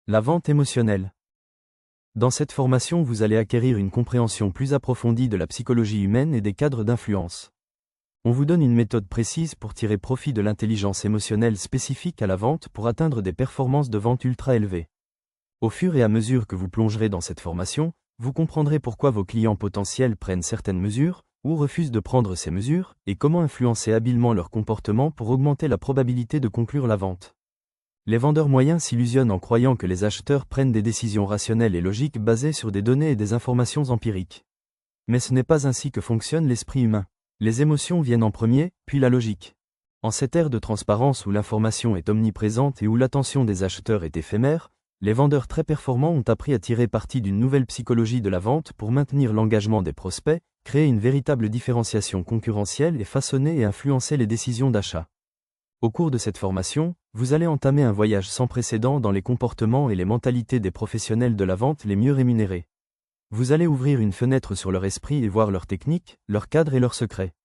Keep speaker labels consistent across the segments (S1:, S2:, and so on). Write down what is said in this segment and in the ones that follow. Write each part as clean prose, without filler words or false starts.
S1: La vente émotionnelle. Dans cette formation, vous allez acquérir une compréhension plus approfondie de la psychologie humaine et des cadres d'influence. On vous donne une méthode précise pour tirer profit de l'intelligence émotionnelle spécifique à la vente pour atteindre des performances de vente ultra élevées. Au fur et à mesure que vous plongerez dans cette formation, vous comprendrez pourquoi vos clients potentiels prennent certaines mesures, ou refusent de prendre ces mesures, et comment influencer habilement leur comportement pour augmenter la probabilité de conclure la vente. Les vendeurs moyens s'illusionnent en croyant que les acheteurs prennent des décisions rationnelles et logiques basées sur des données et des informations empiriques. Mais ce n'est pas ainsi que fonctionne l'esprit humain. Les émotions viennent en premier, puis la logique. En cette ère de transparence où l'information est omniprésente et où l'attention des acheteurs est éphémère, les vendeurs très performants ont appris à tirer parti d'une nouvelle psychologie de la vente pour maintenir l'engagement des prospects, créer une véritable différenciation concurrentielle et façonner et influencer les décisions d'achat. Au cours de cette formation, vous allez entamer un voyage sans précédent dans les comportements et les mentalités des professionnels de la vente les mieux rémunérés. Vous allez ouvrir une fenêtre sur leur esprit et voir leurs techniques, leurs cadres et leurs secrets.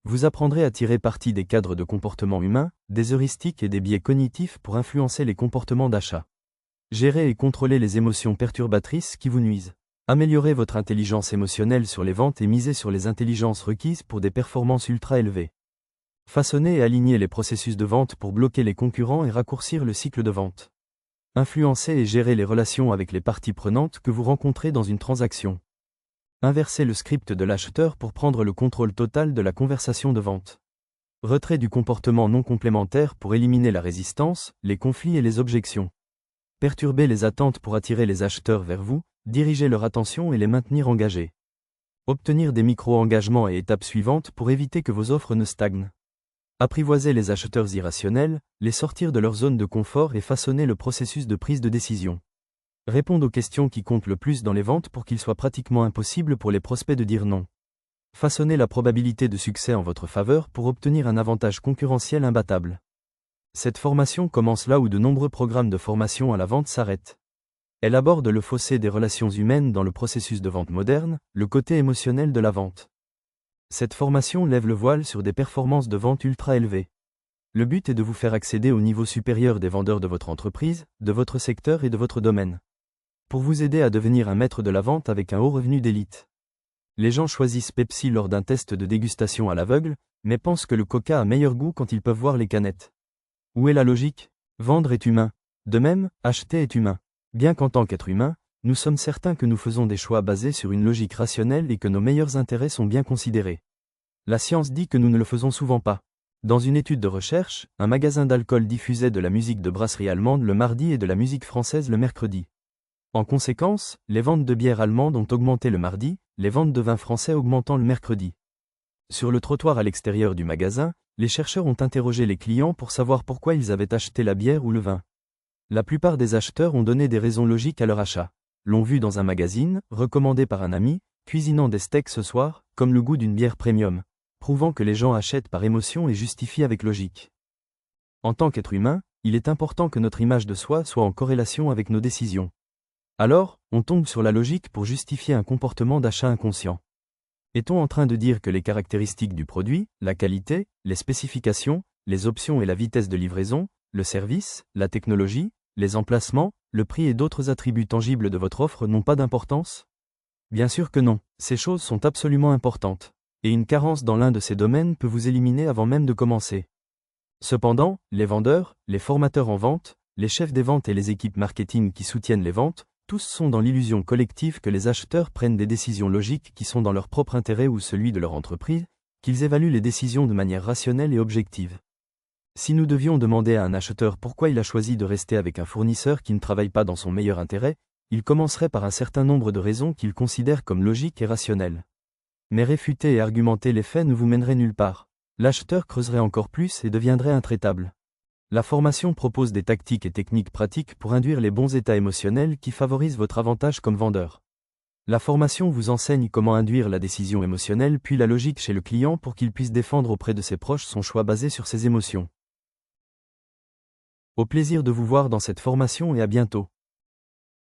S1: Vous apprendrez à tirer parti des cadres de comportement humain, des heuristiques et des biais cognitifs pour influencer les comportements d'achat. Gérer et contrôler les émotions perturbatrices qui vous nuisent. Améliorez votre intelligence émotionnelle sur les ventes et misez sur les intelligences requises pour des performances ultra élevées. Façonner et aligner les processus de vente pour bloquer les concurrents et raccourcir le cycle de vente. Influencer et gérer les relations avec les parties prenantes que vous rencontrez dans une transaction. Inverser le script de l'acheteur pour prendre le contrôle total de la conversation de vente. Retrait du comportement non complémentaire pour éliminer la résistance, les conflits et les objections. Perturber les attentes pour attirer les acheteurs vers vous, diriger leur attention et les maintenir engagés. Obtenir des micro-engagements et étapes suivantes pour éviter que vos offres ne stagnent. Apprivoiser les acheteurs irrationnels, les sortir de leur zone de confort et façonner le processus de prise de décision. Répondre aux questions qui comptent le plus dans les ventes pour qu'il soit pratiquement impossible pour les prospects de dire non. Façonner la probabilité de succès en votre faveur pour obtenir un avantage concurrentiel imbattable. Cette formation commence là où de nombreux programmes de formation à la vente s'arrêtent. Elle aborde le fossé des relations humaines dans le processus de vente moderne, le côté émotionnel de la vente. Cette formation lève le voile sur des performances de vente ultra élevées. Le but est de vous faire accéder au niveau supérieur des vendeurs de votre entreprise, de votre secteur et de votre domaine. Pour vous aider à devenir un maître de la vente avec un haut revenu d'élite. Les gens choisissent Pepsi lors d'un test de dégustation à l'aveugle, mais pensent que le Coca a meilleur goût quand ils peuvent voir les canettes. Où est la logique ? Vendre est humain. De même, acheter est humain. Bien qu'en tant qu'être humain, nous sommes certains que nous faisons des choix basés sur une logique rationnelle et que nos meilleurs intérêts sont bien considérés. La science dit que nous ne le faisons souvent pas. Dans une étude de recherche, un magasin d'alcool diffusait de la musique de brasserie allemande le mardi et de la musique française le mercredi. En conséquence, les ventes de bière allemande ont augmenté le mardi, les ventes de vin français augmentant le mercredi. Sur le trottoir à l'extérieur du magasin, les chercheurs ont interrogé les clients pour savoir pourquoi ils avaient acheté la bière ou le vin. La plupart des acheteurs ont donné des raisons logiques à leur achat. L'ont vu dans un magazine, recommandé par un ami, cuisinant des steaks ce soir, comme le goût d'une bière premium, prouvant que les gens achètent par émotion et justifient avec logique. En tant qu'être humain, il est important que notre image de soi soit en corrélation avec nos décisions. Alors, on tombe sur la logique pour justifier un comportement d'achat inconscient. Est-on en train de dire que les caractéristiques du produit, la qualité, les spécifications, les options et la vitesse de livraison, le service, la technologie, les emplacements, le prix et d'autres attributs tangibles de votre offre n'ont pas d'importance ? Bien sûr que non, ces choses sont absolument importantes, et une carence dans l'un de ces domaines peut vous éliminer avant même de commencer. Cependant, les vendeurs, les formateurs en vente, les chefs des ventes et les équipes marketing qui soutiennent les ventes, tous sont dans l'illusion collective que les acheteurs prennent des décisions logiques qui sont dans leur propre intérêt ou celui de leur entreprise, qu'ils évaluent les décisions de manière rationnelle et objective. Si nous devions demander à un acheteur pourquoi il a choisi de rester avec un fournisseur qui ne travaille pas dans son meilleur intérêt, il commencerait par un certain nombre de raisons qu'il considère comme logiques et rationnelles. Mais réfuter et argumenter les faits ne vous mènerait nulle part. L'acheteur creuserait encore plus et deviendrait intraitable. La formation propose des tactiques et techniques pratiques pour induire les bons états émotionnels qui favorisent votre avantage comme vendeur. La formation vous enseigne comment induire la décision émotionnelle puis la logique chez le client pour qu'il puisse défendre auprès de ses proches son choix basé sur ses émotions. Au plaisir de vous voir dans cette formation et à bientôt.